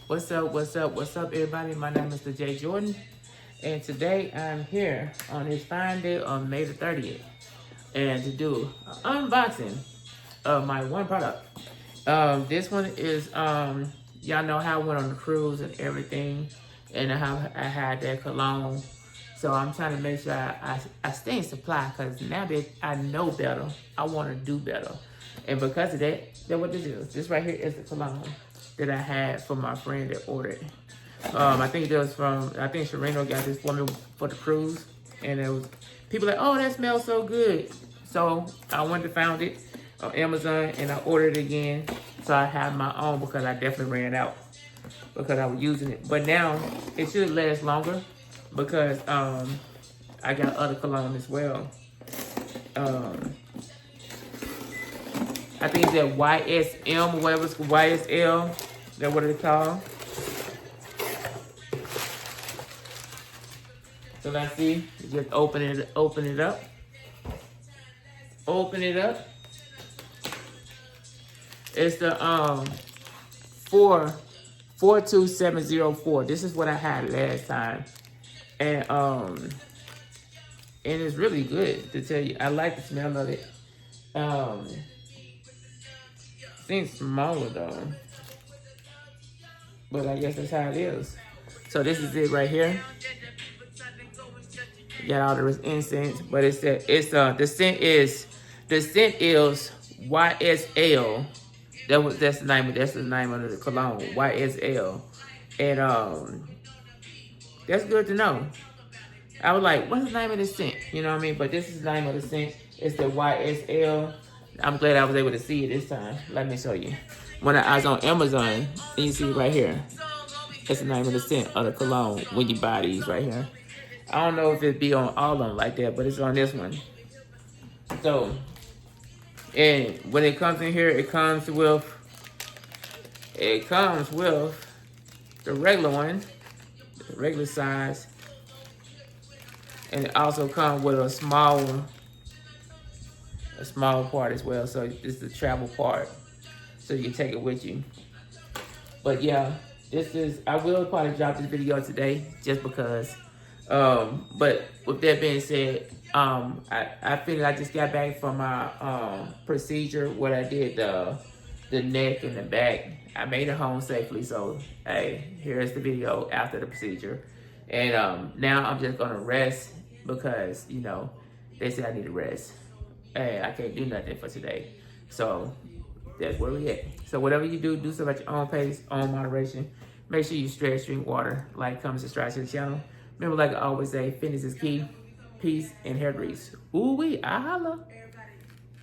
What's up, everybody? My name is TheJ Jordan, and today I'm here on this fine day on May the 30th, and to do an unboxing of my one product. This one is, y'all know how I went on the cruise and everything, and how I had that cologne. So I'm trying to make sure I stay in supply, because now that I know better, I want to do better. And because of that, that's what this is. This right here is the cologne that I had for my friend that ordered. I think it was from, I think Sharino got this for me for the cruise. And it was, people like, oh, that smells so good. So I went to found it on Amazon and I ordered it again. So I have my own because I definitely ran out because I was using it. But now it should last longer because I got other cologne as well. I think it's that YSM or whatever it's YSL. That's what it's called. So let's see. Just open it up. Open it up. It's the 42704. This is what I had last time. And it's really good, to tell you. I like the smell of it. Seems smaller though, but I guess that's how it is. So this is it right here. Got all the incense, but the scent is YSL. That's the name of the cologne, YSL, and that's good to know. I was like, what's the name of the scent? You know what I mean? But this is the name of the scent. It's the YSL. I'm glad I was able to see it this time. Let me show you. When I was on Amazon, and you see right here, that's the name of the scent of the cologne when you buy these right here. I don't know if it'd be on all of them like that, but it's on this one. So, and when it comes in here, it comes with the regular one, the regular size, and it also comes with a small part as well. So this is the travel part, so you can take it with you. But yeah, I will probably drop this video today just because. But with that being said, I feel I just got back from my procedure where I did the neck and the back. I made it home safely, so hey, here's the video after the procedure. And now I'm just gonna rest because, you know, they said I need to rest. Hey, I can't do nothing for today. So that's where we at. So whatever you do stuff at your own pace, own moderation. Make sure you stretch, drink water, like, comment, subscribe to the channel. Remember, like I always say, fitness is key. Peace and hair grease. Ooh-wee, I holla.